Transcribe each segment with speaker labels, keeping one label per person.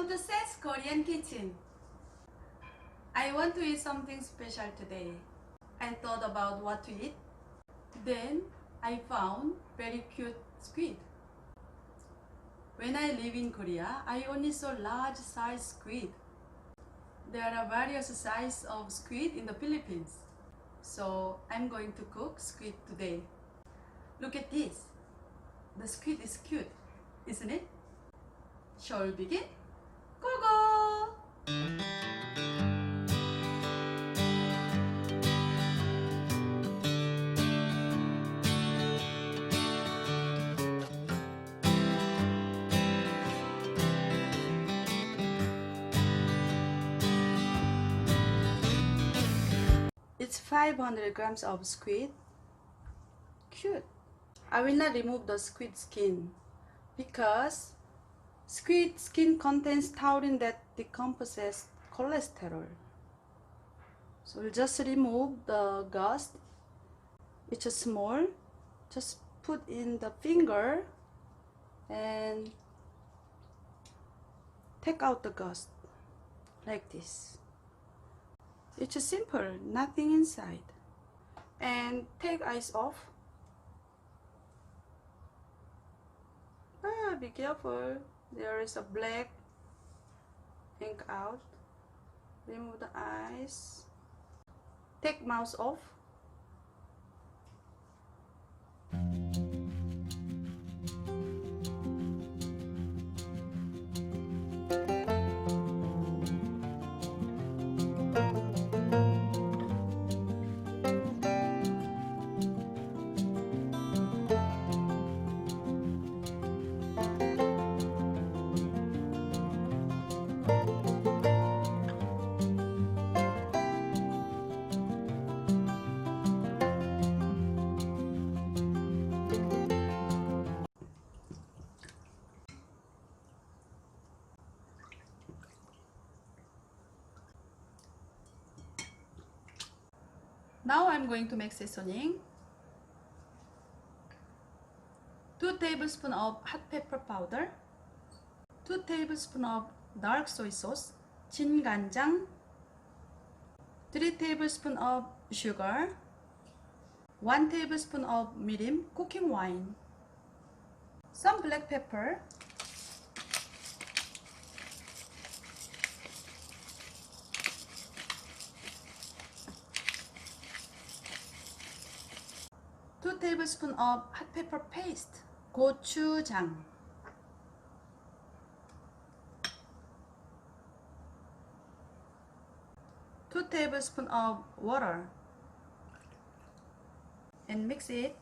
Speaker 1: Welcome to Ses Korean Kitchen. I want to eat something special today. I thought about what to eat. Then I found very cute squid. When I live in Korea, I only saw large size squid. There are various sizes of squid in the Philippines. So I'm going to cook squid today. Look at this. The squid is cute, isn't it? Shall we begin? Go go! It's 500 grams of squid. Cute. I will not remove the squid skin because squid skin contains taurine that decomposes cholesterol. So we'll just remove the gust. It's just small. Just put in the finger and take out the gust like this. It's just simple, nothing inside. And take eyes off. Be careful. There is a black ink out. Remove the eyes. Take mouth off. Now I'm going to make seasoning. 2 tablespoons of hot pepper powder, 2 tablespoons of dark soy sauce, 진간장, 3 tablespoons of sugar, 1 tablespoon of mirin cooking wine, some black pepper, two tablespoons of hot pepper paste, 고추장, 2 tablespoons of water, and mix it.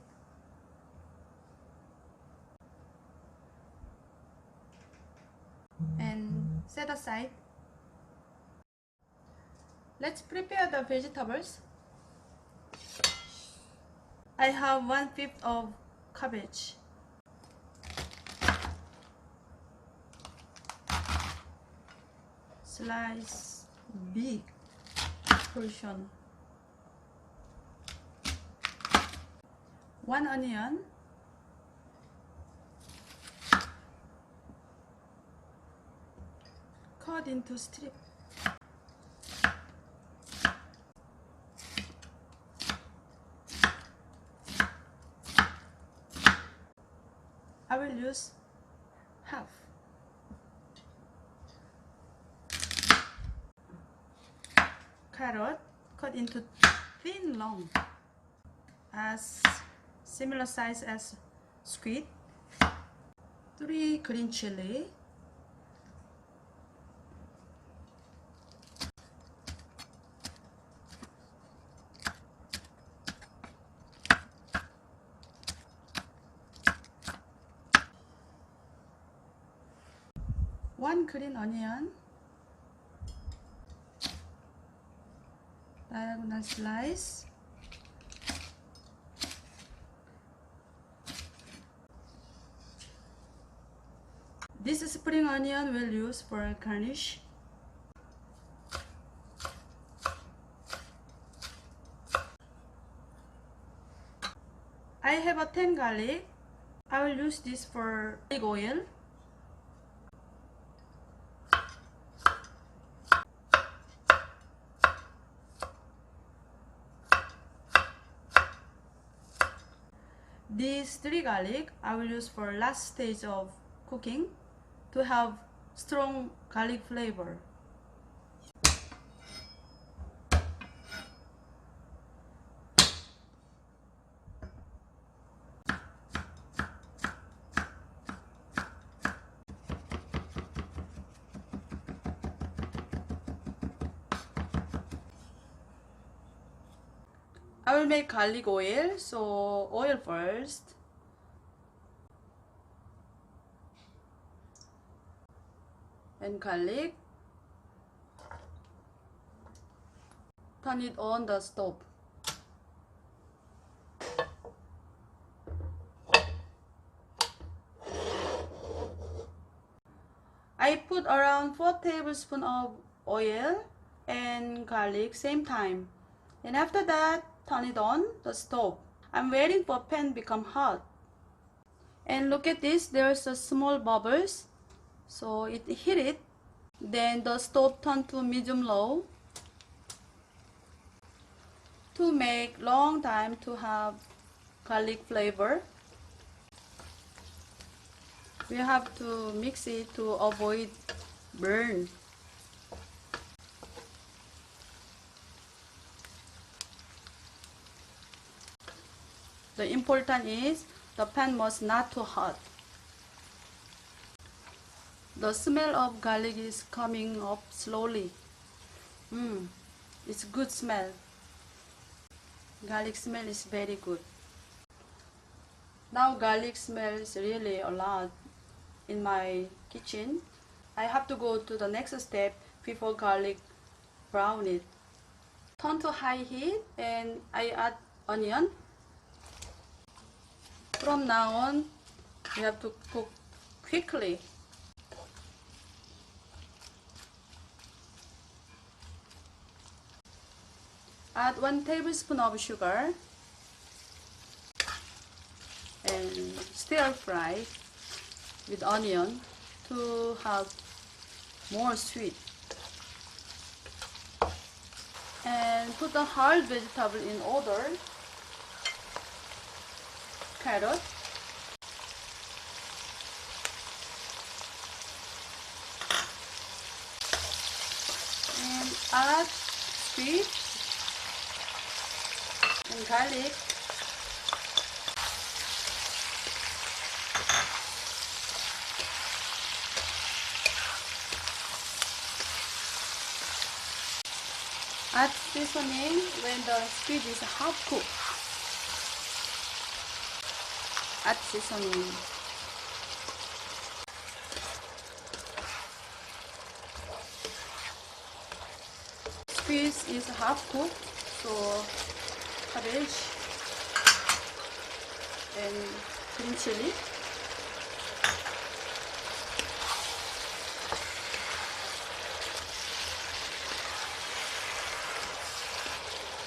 Speaker 1: And set aside. Let's prepare the vegetables. I have 1/5 of cabbage, slice big portion, 1 onion, cut into strips. I will use half. Carrot cut into thin long, as similar size as squid. 3 green chili, one green onion, diagonal slice, this spring onion we'll use for garnish. I have a 10 garlic. I will use this for olive oil. These 3 garlic I will use for last stage of cooking to have strong garlic flavor. I will make garlic oil, so oil first. And garlic. Turn it on the stove. I put around 4 tablespoons of oil and garlic same time. And after that, turn it on the stove. I'm waiting for pan become hot. And look at this, there's a small bubbles. So it hit it. Then the stove turn to medium low. To make long time to have garlic flavor. We have to mix it to avoid burn. The important is the pan must not too hot. The smell of garlic is coming up slowly. It's good smell. Garlic smell is very good. Now garlic smells really a lot in my kitchen. I have to go to the next step before garlic brown it. Turn to high heat and I add onion. From now on, you have to cook quickly. Add 1 tablespoon of sugar and stir fry with onion to have more sweet. And put the hard vegetable in order. Carrot, and add squid and garlic. Add seasoning when the squid is half cooked. Add seasoning. Squid is half cooked, so cabbage and green chili.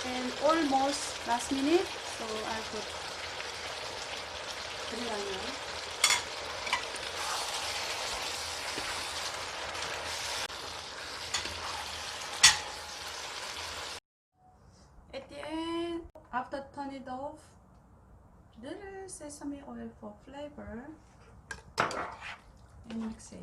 Speaker 1: And almost last minute, so I put green onion. At the end, after turn it off, little sesame oil for flavor and mix it.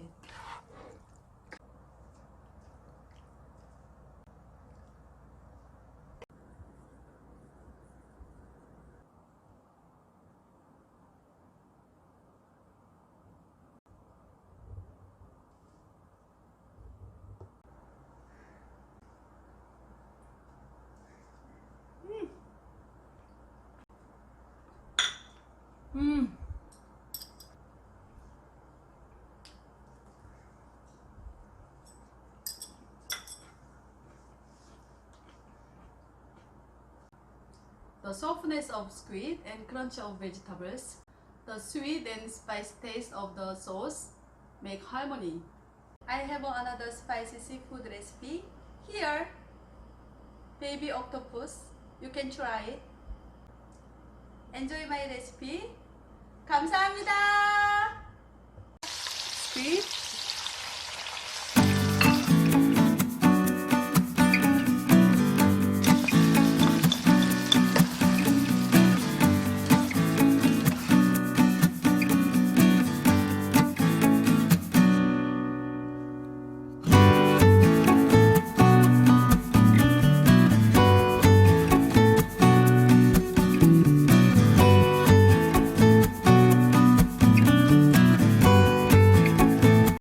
Speaker 1: The softness of squid and crunch of vegetables, the sweet and spicy taste of the sauce make harmony. I have another spicy seafood recipe here. Baby octopus, you can try it. Enjoy my recipe. 감사합니다. Squid